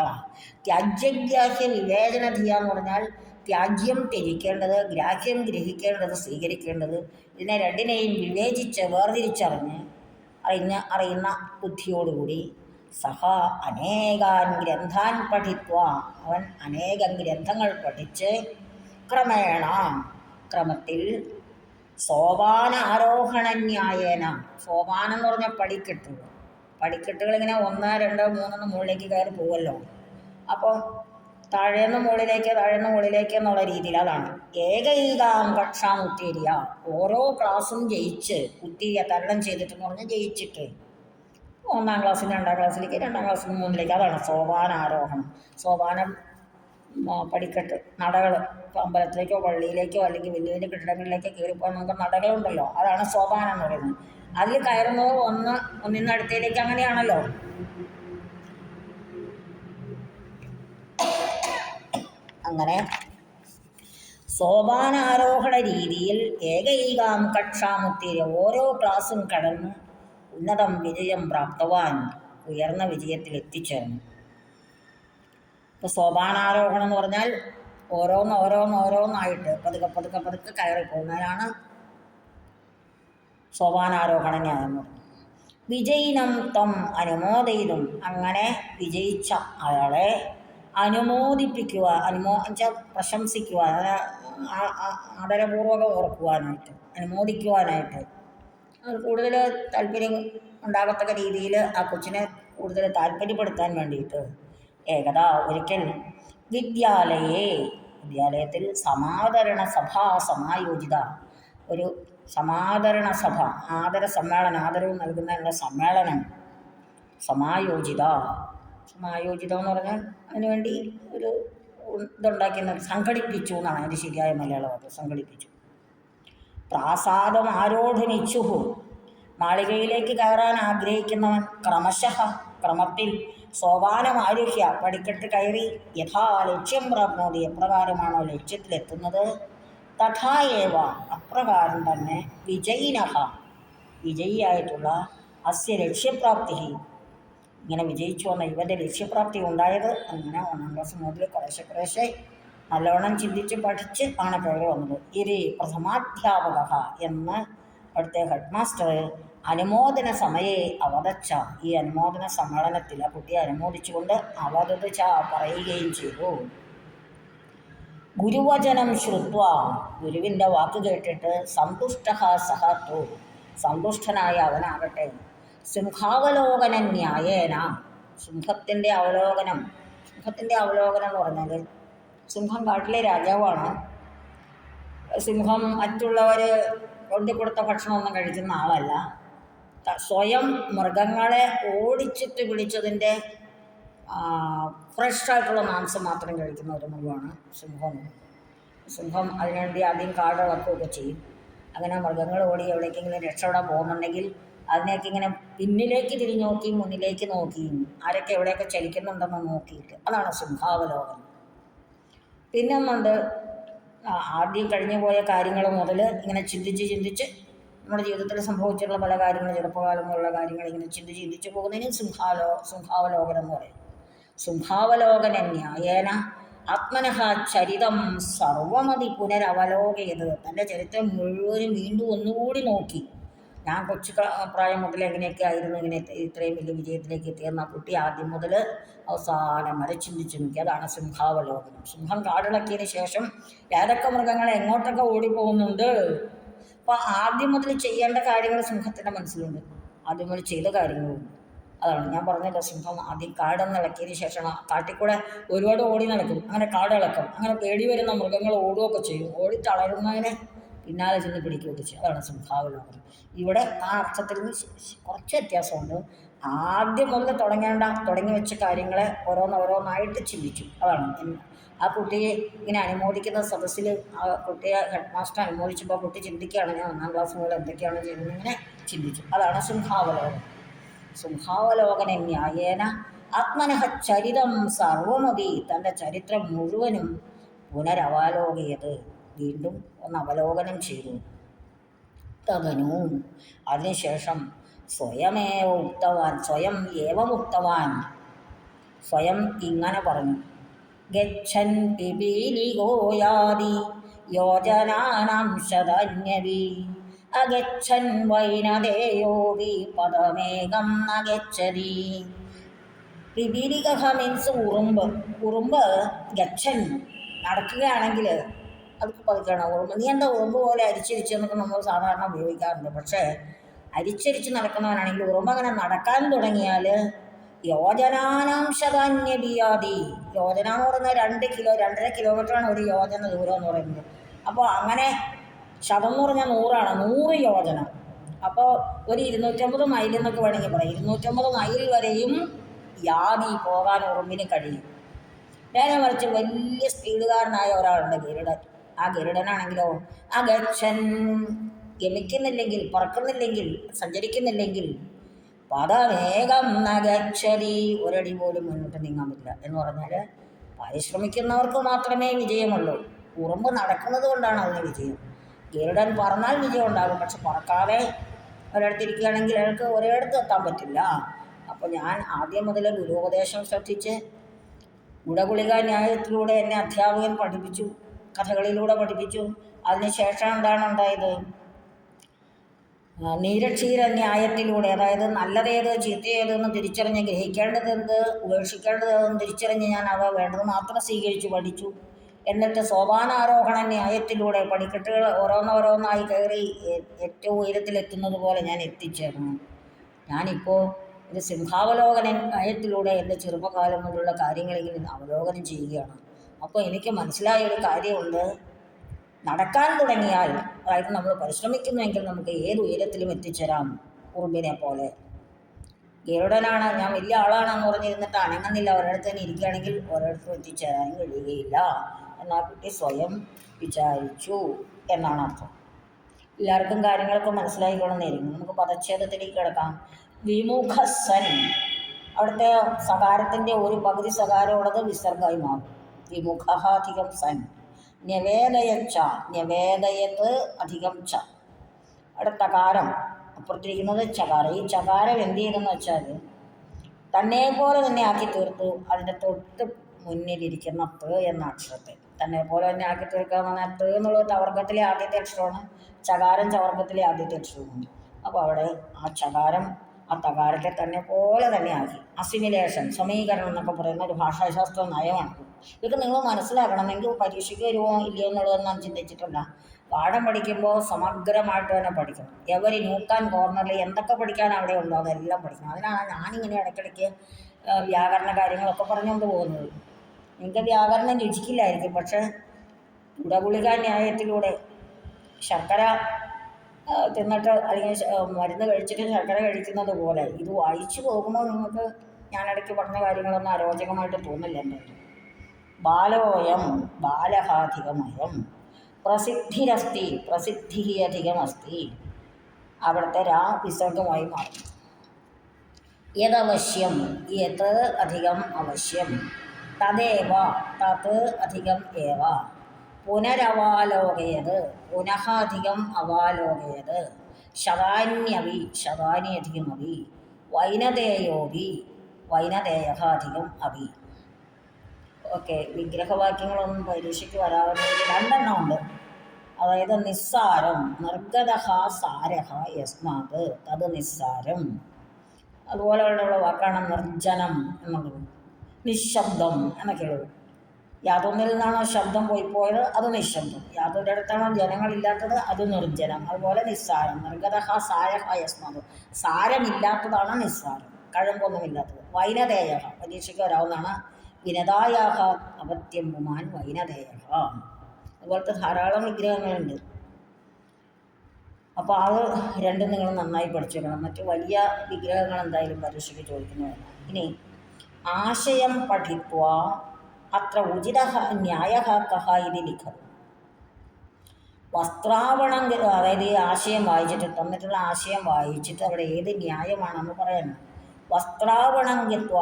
ത്യാജ്യഗ്രാഹ്യ വിവേചന ധിയ എന്ന് പറഞ്ഞാൽ ത്യാജ്യം ത്യജിക്കേണ്ടത്, ഗ്രാഹ്യം ഗ്രഹിക്കേണ്ടത്, സ്വീകരിക്കേണ്ടത്, ഇതിനെ രണ്ടിനെയും വിവേചിച്ച് വേർതിരിച്ചറിഞ്ഞ് അറിയുന്ന ബുദ്ധിയോടുകൂടി സഹ അനേകാൻ ഗ്രന്ഥാൻ പഠിത്വ, അവൻ അനേകം ഗ്രന്ഥങ്ങൾ പഠിച്ച് ക്രമേണ ക്രമത്തിൽ സോപാന ആരോഹണന്യായേന, സോപാനം എന്ന് പറഞ്ഞാൽ പടിക്കെട്ടുകൾ ഇങ്ങനെ 1, 2, 3 മുകളിലേക്ക് കയറി പോവല്ലോ. അപ്പോൾ താഴേന്ന് മുകളിലേക്ക് എന്നുള്ള രീതിയിൽ അതാണ് ഏകൈകാം കക്ഷാം ഉത്തീരിയ, ഓരോ ക്ലാസ്സും ജയിച്ച്, ഉത്തീരിയ തരണം ചെയ്തിട്ടെന്ന് പറഞ്ഞാൽ ജയിച്ചിട്ട് 1ാം ക്ലാസ്സിൽ 2ാം ക്ലാസ്സിലേക്ക് 2ാം ക്ലാസ്സിൽ 3ലേക്ക്, അതാണ് സോപാനാരോഹണം. സോപാനം പടിക്കെട്ട് നടകൾ, ഇപ്പോൾ അമ്പലത്തിലേക്കോ പള്ളിയിലേക്കോ അല്ലെങ്കിൽ വലിയ വലിയ കെട്ടിടങ്ങളിലേക്കോ കയറിപ്പോകാൻ നമുക്ക് നടകളുണ്ടല്ലോ, അതാണ് സോപാനം എന്ന് പറയുന്നത്. അതിൽ കയറുന്നത് ഒന്നിന്ന് അടുത്തയിലേക്ക് അങ്ങനെയാണല്ലോ. അങ്ങനെ സോപാനാരോഹണ രീതിയിൽ ഏകൈകാം കക്ഷാമുത്തീര്യ, ഓരോ ക്ലാസ്സും കടന്ന് ഉന്നതം വിജയം പ്രാപ്തവാൻ, ഉയർന്ന വിജയത്തിൽ എത്തിച്ചേർന്നു. ഇപ്പോൾ സോപാനാരോഹണം എന്ന് പറഞ്ഞാൽ ഓരോന്നായിട്ട് പതുക്കെ കയറി പോകുന്നതിനാണ് സോപാനാരോഹണ ന്യായം എന്ന് പറയുന്നത്. വിജയിനം ത്വം അനുമോദയിതും, അങ്ങനെ വിജയിച്ച അയാളെ അനുമോദിപ്പിക്കുക, എന്നുവെച്ചാൽ പ്രശംസിക്കുക, ആദരപൂർവ്വകം ഓർക്കുവാനായിട്ട്, അനുമോദിക്കുവാനായിട്ട്, അത് കൂടുതൽ താല്പര്യം ഉണ്ടാകത്തക്ക രീതിയിൽ ആ കൊച്ചിനെ കൂടുതൽ താല്പര്യപ്പെടുത്താൻ വേണ്ടിയിട്ട് ഏകദാ ഒരിക്കൽ വിദ്യാലയത്തിൽ സമാദരണ സഭാ സമായോജിത, ഒരു സമാദരണ സഭ, ആദര സമ്മേളനം, ആദരവ് നൽകുന്നതിനുള്ള സമ്മേളനം, സമായോജിതം എന്ന് പറഞ്ഞാൽ അതിനുവേണ്ടി ഒരു സംഘടിപ്പിച്ചു എന്നാണ് അതിൻ്റെ ശരിയായ മലയാളം. അത് സംഘടിപ്പിച്ചു. പ്രാസാദം ആരോഹണിച്ചുഹു, മാളികയിലേക്ക് കയറാൻ ആഗ്രഹിക്കുന്നവൻ ക്രമത്തിൽ സോപാനം ആരുഹ്യ, പടിക്കെട്ട് കയറി യഥാ ലക്ഷ്യം പ്രാപ്നോതി, എപ്രകാരമാണോ ലക്ഷ്യത്തിലെത്തുന്നത്, തഥാ ഏവ അപ്രകാരം തന്നെ വിജയിയായിട്ടുള്ള അസ്യ ലക്ഷ്യപ്രാപ്തി, ഇങ്ങനെ വിജയിച്ചു വന്ന ഇവൻ്റെ ലക്ഷ്യപ്രാപ്തി ഉണ്ടായത്. അങ്ങനെ 1ാം ക്ലാസ് മുതൽ കുറേശ്ശെ നല്ലവണ്ണം ചിന്തിച്ച് പഠിച്ച് ആണ് കയറി വന്നത്. ഇരി പ്രഥമാധ്യാപക എന്ന് അവിടുത്തെ ഹെഡ് മാസ്റ്റർ അനുമോദന സമയേ അവതച്ച, ഈ അനുമോദന സമ്മേളനത്തിൽ ആ കുട്ടിയെ അനുമോദിച്ചുകൊണ്ട് അവതച്ച പറയുകയും ചെയ്തു. ഗുരുവചനം ശ്രുത്വ, ഗുരുവിൻ്റെ വാക്ക് കേട്ടിട്ട് സന്തുഷ്ട സഹത്തു, സന്തുഷ്ടനായ അവനാകട്ടെ സിംഹാവലോകന ന്യായേന, സിംഹത്തിൻ്റെ അവലോകനം എന്ന് പറഞ്ഞാൽ സിംഹം കാട്ടിലെ രാജാവാണ്. സിംഹം മറ്റുള്ളവർ കൊണ്ടുകൊടുത്ത ഭക്ഷണമൊന്നും കഴിക്കുന്ന ആളല്ല. സ്വയം മൃഗങ്ങളെ ഓടിച്ചിട്ട് പിടിച്ചതിൻ്റെ ഫ്രഷായിട്ടുള്ള മാംസം മാത്രം കഴിക്കുന്ന ഒരു മൃഗമാണ് സിംഹം. അതിനുവേണ്ടി ആദ്യം കാടിളക്കുകയൊക്കെ ചെയ്യും. അങ്ങനെ മൃഗങ്ങൾ ഓടി എവിടേക്കെങ്കിലും രക്ഷപ്പെടാൻ പോകുന്നുണ്ടെങ്കിൽ അതിനെയൊക്കെ ഇങ്ങനെ പിന്നിലേക്ക് തിരിഞ്ഞു നോക്കിയും മുന്നിലേക്ക് നോക്കിയും ആരൊക്കെ എവിടെയൊക്കെ ചലിക്കുന്നുണ്ടെന്ന് നോക്കിയിട്ട്, അതാണ് സിംഹാവലോകനം. പിന്നെ ഒന്നുണ്ട്, ആദ്യം കഴിഞ്ഞു പോയ കാര്യങ്ങൾ മുതൽ ഇങ്ങനെ ചിന്തിച്ച് നമ്മുടെ ജീവിതത്തിൽ സംഭവിച്ചിട്ടുള്ള പല കാര്യങ്ങൾ, ചെറുപ്പകാലം പോലുള്ള കാര്യങ്ങൾ ഇങ്ങനെ ചിന്തിച്ച് പോകുന്നതിന് സിംഹാവലോകനം എന്ന് പറയും. സിംഹാവലോകന ന്യായേന ആത്മനഃ ചരിതം സർവമതി പുനരവലോകയത്, തൻ്റെ ചരിത്രം മുഴുവനും വീണ്ടും ഒന്നുകൂടി നോക്കി. ഞാൻ കൊച്ചു പ്രായം മുതൽ എങ്ങനെയൊക്കെ ആയിരുന്നു ഇങ്ങനെ ഇത്രയും വലിയ വിജയത്തിലേക്ക് എത്തിയെന്ന കുട്ടി ആദ്യം മുതൽ അവസാനം വരെ ചിന്തിച്ചു നോക്കി. അതാണ് സിംഹാവലോകനം. സിംഹം കാടിളക്കിയതിന് ശേഷം ഏതൊക്കെ മൃഗങ്ങൾ എങ്ങോട്ടൊക്കെ ഓടിപ്പോകുന്നുണ്ട്. അപ്പോൾ ആദ്യം മുതൽ ചെയ്യേണ്ട കാര്യങ്ങൾ സിംഹത്തിൻ്റെ മനസ്സിലുണ്ട്, ആദ്യം മുതൽ ചെയ്ത കാര്യങ്ങളുണ്ട്. അതാണ് ഞാൻ പറഞ്ഞല്ലോ, സിംഹം ആദ്യം കാടൊന്ന് ഇളക്കിയതിന് ശേഷം കാട്ടിക്കൂടെ ഒരുപാട് ഓടി നടക്കും, അങ്ങനെ കാട് ഇളക്കും, അങ്ങനെ പേടി വരുന്ന മൃഗങ്ങൾ ഓടുകയൊക്കെ ചെയ്യും, ഓടി തളരുന്നതിനെ പിന്നാലെ ചെന്ന് പിടിക്കുകയൊക്കെ ചെയ്യും. അതാണ് സിംഹാവലോകനം. ഇവിടെ ആ അർത്ഥത്തിൽ നിന്ന് കുറച്ച് വ്യത്യാസമുണ്ട്. ആദ്യം മുതൽ തുടങ്ങി വെച്ച കാര്യങ്ങളെ ഓരോന്നോരോന്നായിട്ട് ചിന്തിച്ചു. അതാണ് ആ കുട്ടിയെ ഇങ്ങനെ അനുമോദിക്കുന്ന സദസ്സിൽ ആ കുട്ടിയെ ഹെഡ് മാസ്റ്റർ അനുമോദിച്ചപ്പോൾ കുട്ടി ചിന്തിക്കുകയാണ്, ഞാൻ 1-ാം ക്ലാസ് മുതൽ എന്തൊക്കെയാണ് ചെയ്യുന്നത്, ഇങ്ങനെ ചിന്തിച്ചു. അതാണ് സിംഹാവലോകനം. സിംഹാവലോകന ന്യായേന ആത്മനഃ ചരിതം സർവമപി, തൻ്റെ ചരിത്രം മുഴുവനും പുനരവലോകയത്, വീണ്ടും ഒന്ന് അവലോകനം ചെയ്തു. തദനു, അതിനുശേഷം സ്വയമേവ ഉക്തവാൻ, സ്വയം ഏവമുക്തവാൻ, സ്വയം ഇങ്ങനെ പറഞ്ഞു. ഗച്ഛൻ പിപീലികോ യാതി യോജനാനാം ശതന്യവി അഗച്ഛൻ വൈനദേയോവി പദമേകം നഗച്ഛതി. പിപീലിക മീൻസ് ഉറുമ്പ്. ഉറുമ്പ് ഗച്ഛൻ നടക്കുകയാണെങ്കിൽ അത് പതുക്കണം. ഉറുമ്പ് നീ എന്താ ഉറുമ്പ് പോലെ അരിച്ചരിച്ചെന്നൊക്കെ നമ്മൾ സാധാരണ ഉപയോഗിക്കാറുണ്ട്. പക്ഷേ അരിച്ചരിച്ച് നടക്കുന്നവനാണെങ്കിൽ ഉറുമ്പ് അങ്ങനെ നടക്കാൻ തുടങ്ങിയാൽ യോജനാനാം ശതാന്യബിയാതി, യോജന എന്ന് പറയുന്നത് 2-2.5 കിലോമീറ്ററാണ് ഒരു യോജന ദൂരം എന്ന് പറയുന്നത്. അപ്പോൾ അങ്ങനെ ശതം എന്ന് പറഞ്ഞാൽ 100ആണ്, 100 യോജന. അപ്പോൾ ഒരു 250 മൈൽ എന്നൊക്കെ വേണമെങ്കിൽ പറയാം. 250 മൈൽ വരെയും യാതി പോകാൻ ഉറുമ്പിന് കഴിയും. നേരെ മറിച്ച് വലിയ സ്പീഡുകാരനായ ഒരാളുണ്ട്, ഗരുഡൻ. ആ ഗരുഡനാണെങ്കിലോ അഗച്ഛൻ, ഗമിക്കുന്നില്ലെങ്കിൽ, പറക്കുന്നില്ലെങ്കിൽ, സഞ്ചരിക്കുന്നില്ലെങ്കിൽ പദവേഗം നഗച്ഛതി, ഒരടി പോലും മുന്നോട്ട് നീങ്ങാൻ പറ്റില്ല. എന്ന് പറഞ്ഞാൽ പരിശ്രമിക്കുന്നവർക്ക് മാത്രമേ വിജയമുള്ളൂ. ഉറുമ്പ് നടക്കുന്നത് കൊണ്ടാണ് അതിന് വിജയം. ഗരുഡൻ പറന്നാൽ വിജയം ഉണ്ടാകും, പക്ഷെ പറക്കാതെ ഒരിടത്തിരിക്കുകയാണെങ്കിൽ അയാൾക്ക് ഒരിടത്ത് എത്താൻ പറ്റില്ല. അപ്പോൾ ഞാൻ ആദ്യം മുതൽ ഗുരുപദേശം ശ്രദ്ധിച്ച് ഗുഡഗുളിക ന്യായത്തിലൂടെ എന്നെ അധ്യാപകൻ പഠിപ്പിച്ചു, കഥകളിലൂടെ പഠിപ്പിച്ചു. അതിനുശേഷം എന്താണ് ഉണ്ടായത്? നീരക്ഷീര ന്യായത്തിലൂടെ, അതായത് നല്ലതേത് ചീത്തയേതെന്ന് തിരിച്ചറിഞ്ഞ്, ഗ്രഹിക്കേണ്ടതെന്ത് ഉപേക്ഷിക്കേണ്ടതെന്ന് തിരിച്ചറിഞ്ഞ് ഞാൻ അവ വേണ്ടത് മാത്രം സ്വീകരിച്ചു പഠിച്ചു. എന്നിട്ട് സോപാനാരോഹണ ന്യായത്തിലൂടെ പടിക്കെട്ടുകൾ ഓരോന്നോരോന്നായി കയറി ഏറ്റവും ഉയരത്തിലെത്തുന്നത് പോലെ ഞാൻ എത്തിച്ചേർന്നു. ഞാനിപ്പോൾ ഒരു സിംഹാവലോകന ന്യായത്തിലൂടെ എൻ്റെ ചെറുപ്പകാലം മുതലുള്ള കാര്യങ്ങളിങ്ങനെ അവലോകനം ചെയ്യുകയാണ്. അപ്പോൾ എനിക്ക് മനസ്സിലായൊരു കാര്യമുണ്ട്, നടക്കാൻ തുടങ്ങിയാൽ, അതായത് നമ്മൾ പരിശ്രമിക്കുന്നുവെങ്കിൽ നമുക്ക് ഏത് ഉയരത്തിലും എത്തിച്ചേരാം. ഉറുമ്പിനെ പോലെ. ഗരുഡനാണ്, ഞാൻ വലിയ ആളാണെന്ന് പറഞ്ഞിരുന്നിട്ട് അനങ്ങുന്നില്ല, ഒരിടത്ത് തന്നെ ഇരിക്കുകയാണെങ്കിൽ ഒരിടത്തും എത്തിച്ചേരാനും കഴിയുകയില്ല എന്നാ കുട്ടി സ്വയം വിചാരിച്ചു എന്നാണ് അർത്ഥം. എല്ലാവർക്കും കാര്യങ്ങളൊക്കെ മനസ്സിലായിക്കൊള്ളുന്നതായിരിക്കും. നമുക്ക് പദച്ഛേദത്തിലേക്ക് കിടക്കാം. വിമുഖസൻ, അവിടുത്തെ സകാരത്തിൻ്റെ ഒരു പകുതി സകാരമുള്ളത് വിസർഗമായി മാറും. വിമുഖ അധികം സൻ. ന്യവേദയച്ച, ന്യവേദയത്ത് അധികം ച. അവിടെ തകാരം, അപ്പുറത്തിരിക്കുന്നത് ചകാരം. ഈ ചകാരം എന്ത് ചെയ്തെന്ന് വെച്ചാൽ തന്നെ പോലെ തന്നെ ആക്കി തീർത്തു. അതിൻ്റെ തൊട്ട് മുന്നിലിരിക്കുന്ന ത എന്ന അക്ഷരത്തെ തന്നെ പോലെ തന്നെ ആക്കി തീർക്കാമെന്ന ത എന്നുള്ളത് ചവർഗത്തിലെ ആദ്യത്തെ അക്ഷരമാണ്, ചകാരം ചവർഗത്തിലെ ആദ്യത്തെ അക്ഷരമാണ്. അപ്പോൾ അവിടെ ആ ചകാരം ആ തകാരത്തെ തന്നെ പോലെ തന്നെ ആക്കി. അസിമിലേഷൻ, സമീകരണം എന്നൊക്കെ പറയുന്ന ഒരു ഭാഷാശാസ്ത്ര നയമാണ്. ഇതൊക്കെ നിങ്ങൾ മനസ്സിലാക്കണമെങ്കിൽ പരീക്ഷയ്ക്ക് വരുമോ ഇല്ലയോ എന്നുള്ളതൊന്നും ഞാൻ ചിന്തിച്ചിട്ടില്ല. പാഠം പഠിക്കുമ്പോൾ സമഗ്രമായിട്ട് തന്നെ പഠിക്കണം. എവരി ന്യൂട്ടൺ കോർണറിൽ എന്തൊക്കെ പഠിക്കാൻ അവിടെ ഉണ്ടോ അതെല്ലാം പഠിക്കണം. അതിനാണ് ഞാനിങ്ങനെ ഇടയ്ക്കിടയ്ക്ക് വ്യാകരണ കാര്യങ്ങളൊക്കെ പറഞ്ഞുകൊണ്ട് പോകുന്നത്. നിങ്ങൾക്ക് വ്യാകരണം രുചിക്കില്ലായിരിക്കും, പക്ഷേ ഗുഡഗുളിക ന്യായത്തിലൂടെ ശർക്കര തിന്നിട്ട് അല്ലെങ്കിൽ മരുന്ന് കഴിച്ചിട്ട് ശർക്കര കഴിക്കുന്നത് പോലെ ഇത് വായിച്ചു പോകുമ്പോൾ നിങ്ങൾക്ക് ഞാനിടയ്ക്ക് പറഞ്ഞ കാര്യങ്ങളൊന്നും അരോചകമായിട്ട് തോന്നില്ല. എന്തായാലും ബാലോയം ബാലഹാധികമയം പ്രസിദ്ധിരസ്തി പ്രസിദ്ധി അധികമസ്തി, അവിടുത്തെ രാ വിസർഗമായി മാറും. യദവശ്യം, യത് അധികം അവശ്യം, തദേവ തത് അധികം ഏവ, പുനരവാലോകയത് പുനഃ അധികം അവാലോകയത്, ശതാന്യവി ശതാനി അധികം അവി, വൈനതേയോവി വൈനതേയ അധികം അവി. ഓക്കെ, വിഗ്രഹവാക്യങ്ങളൊന്നും പരീക്ഷയ്ക്ക് വരാവുന്നതിൽ 2 എണ്ണം ഉണ്ട്. അതായത് നിസ്സാരം, നിർഗതഃ സാരഃ യസ്മാത് തത് നിസ്സാരം. അതുപോലെയുള്ള വാക്കാണ് നിർജ്ജനം എന്നുള്ളത്, നിശബ്ദം എന്നൊക്കെയുള്ളത്. യാതൊന്നിൽ നിന്നാണോ ശബ്ദം പോയത് അത് നിശബ്ദം, യാതൊരിടത്താണോ ജനങ്ങളില്ലാത്തത് അത് നിർജ്ജനം. അതുപോലെ നിസ്സാരം, നിർഗതഃ സാരഃ യസ്മാത്, സാരമില്ലാത്തതാണ് നിസ്സാരം. കഴമ്പൊന്നുമില്ലാത്തത്. വൈനതേയ പരീക്ഷയ്ക്ക് വരാവുന്നതാണ്. വിനതായാഹ അപത്യം പുമാൻ വൈനതേയ. അതുപോലത്തെ ധാരാളം വിഗ്രഹങ്ങളുണ്ട്. അപ്പോൾ അത് രണ്ടും നിങ്ങൾ നന്നായി പഠിച്ചു വെക്കണം. മറ്റു വലിയ വിഗ്രഹങ്ങൾ എന്തായാലും പരീക്ഷയ്ക്ക് ചോദിക്കുന്നതല്ല. ഇനി ആശയം പഠിത്വ അത്ര ഉചിത ന്യായ കഹ ഇത് ലിഖതു. വസ്ത്രാവണം, അതായത് ഈ ആശയം വായിച്ചിട്ട്, തന്നിട്ടുള്ള ആശയം വായിച്ചിട്ട് അവിടെ ഏത് ന്യായമാണെന്ന് പറയണം. വസ്ത്രാവണം ഗത്വ,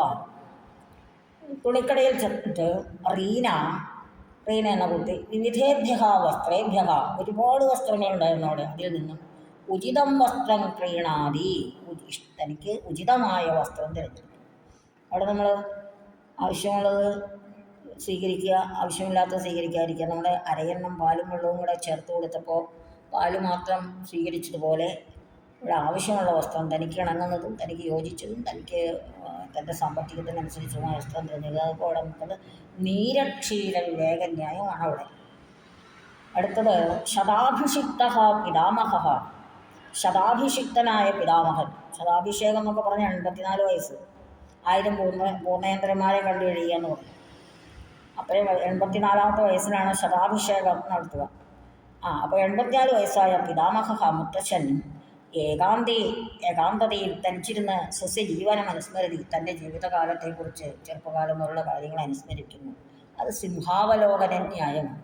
തുണിക്കടയിൽ ചെന്നിട്ട് റീന എന്ന കുട്ടി വിവിധേഭ്യ വസ്ത്രേഭ്യ, ഒരുപാട് വസ്ത്രങ്ങളുണ്ടായിരുന്നു അവിടെ, അതിൽ നിന്നും ഉചിതം വസ്ത്രം ക്രീണാതി, തനിക്ക് ഉചിതമായ വസ്ത്രം തിരഞ്ഞെടുത്തു. അവിടെ നമ്മൾ ആവശ്യമുള്ളത് സ്വീകരിക്കുക, ആവശ്യമില്ലാത്തത് സ്വീകരിക്കാതിരിക്കുക. നമ്മുടെ അരയെണ്ണം പാലും വെള്ളവും കൂടെ ചേർത്ത് കൊടുത്തപ്പോൾ പാല് മാത്രം സ്വീകരിച്ചതുപോലെ ഇവിടെ ആവശ്യമുള്ള വസ്ത്രം, തനിക്ക് ഇണങ്ങുന്നതും തനിക്ക് യോജിച്ചതും തനിക്ക് തൻ്റെ സാമ്പത്തികത്തിനനുസരിച്ചുള്ള വസ്ത്രം തിരഞ്ഞെടുക്കുക. അപ്പോൾ അവിടെ നമുക്കത് നീരക്ഷീര വിവേകന്യായമാണ് അവിടെ. അടുത്തത് ശതാഭിഷിക്ത പിതാമഹ, ശതാഭിഷിക്തനായ പിതാമഹൻ. ശതാഭിഷേകം എന്നൊക്കെ പറഞ്ഞാൽ 84 വയസ്സ്, 1000 പൂർണ്ണേന്ദ്രന്മാരെ കണ്ടു കഴിയുക എന്ന് പറയും. അപ്പോഴും 84ാമത്തെ വയസ്സിലാണ് ശതാഭിഷേകം നടത്തുക. അപ്പോൾ 84 വയസ്സായ പിതാമഹ മുത്തച്ഛൻ ഏകാന്തതയിൽ തനിച്ചിരുന്ന് സ്വസ്യജീവനം അനുസ്മരതി, തൻ്റെ ജീവിതകാലത്തെക്കുറിച്ച് ചെറുപ്പകാലം മുതലുള്ള കാര്യങ്ങൾ അനുസ്മരിക്കുന്നു. അത് സിംഹാവലോകന ന്യായമാണ്.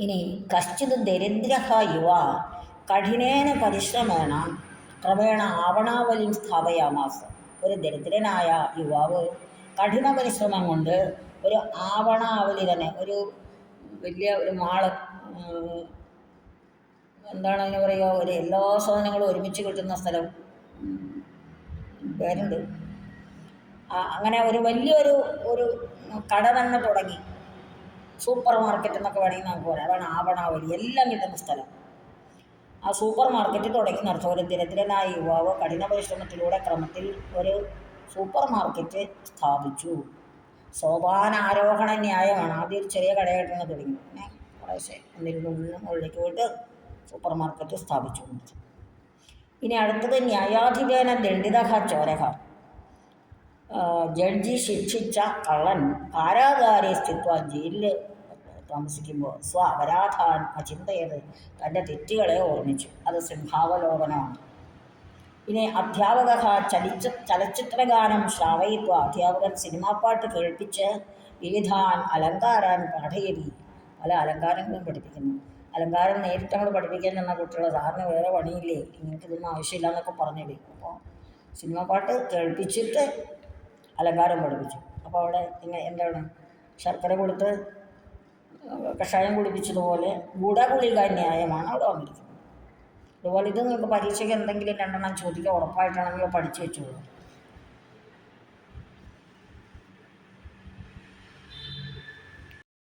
ഇനി കശ്ചിത് ദരിദ്ര യുവ കഠിനേന പരിശ്രമേണ ക്രമേണ ആവണാവലിം സ്ഥാപയാമാസ. ഒരു ദരിദ്രനായ യുവാവ് കഠിന പരിശ്രമം കൊണ്ട് ഒരു ആവണാവലി തന്നെ, ഒരു വലിയ ഒരു മാള്, എന്താണ് അതിന് പറയുക, ഒരു എല്ലാ സാധനങ്ങളും ഒരുമിച്ച് കിട്ടുന്ന സ്ഥലം, പേരുണ്ട്. അങ്ങനെ ഒരു വലിയൊരു കട തന്നെ തുടങ്ങി, സൂപ്പർ മാർക്കറ്റ് എന്നൊക്കെ വേണമെങ്കിൽ നമുക്ക് പറയാം. അതാണ് ആവണാവലി, എല്ലാം കിട്ടുന്ന സ്ഥലം. ആ സൂപ്പർ മാർക്കറ്റ് തുടങ്ങി നടത്തും. ഒരു ദരിദ്രനായ യുവാവ് കഠിന പരിശ്രമത്തിലൂടെ ക്രമത്തിൽ ഒരു സൂപ്പർ മാർക്കറ്റ് സ്ഥാപിച്ചു. സോപാനാരോഹണ ന്യായമാണ്. ആദ്യം ഒരു ചെറിയ കടയായിട്ടാണ് തുടങ്ങി, പിന്നെ കുറേശ്ശെ ഒന്നിരുന്ന് മുകളിലേക്ക് പോയിട്ട് സൂപ്പർ മാർക്കറ്റ് സ്ഥാപിച്ചു. ഇനി അടുത്തത് ന്യായാധിപേന ദണ്ഡിത ചോരഹ, ജഡ്ജി ശിക്ഷിച്ച കള്ളൻ കാരാഗാരെ സ്ഥിത്വ, ജയിലിൽ താമസിക്കുമ്പോൾ സ്വ അപരാധാൻ അചിന്തയത്, തൻ്റെ തെറ്റുകളെ ഓർമ്മിച്ചു. അത് സിംഹാവലോകനമാണ്. ഇനി അധ്യാപക ചലച്ചിത്രഗാനം ശ്രാവയിത്വ, അധ്യാപകൻ സിനിമാപ്പാട്ട് കേൾപ്പിച്ച് വിവിധാൻ അലങ്കാരാൻ പാഠയതി, പല അലങ്കാരങ്ങളും പഠിപ്പിക്കുന്നു. അലങ്കാരം നേരിട്ട് നമ്മൾ പഠിപ്പിക്കാൻ ചെന്ന കുട്ടികളെ സാറിന് വേറെ പണിയില്ലേ, നിങ്ങൾക്കിതൊന്നും ആവശ്യമില്ല എന്നൊക്കെ പറഞ്ഞില്ലേ. അപ്പോൾ സിനിമാപ്പാട്ട് കേൾപ്പിച്ചിട്ട് അലങ്കാരം പഠിപ്പിച്ചു. അപ്പോൾ അവിടെ എന്താണ്, ശർക്കര കൊടുത്ത് കഷായം കുടിപ്പിച്ചതുപോലെ ഗുഡഗുളിക ന്യായമാണ് അവിടെ വന്നിരിക്കുന്നത്. അതുപോലെ ഇത് നിങ്ങൾക്ക് പരീക്ഷയ്ക്ക് എന്തെങ്കിലും 2 ചോദിക്കുക ഉറപ്പായിട്ടാണെങ്കിൽ പഠിച്ചു വെച്ചോളൂ.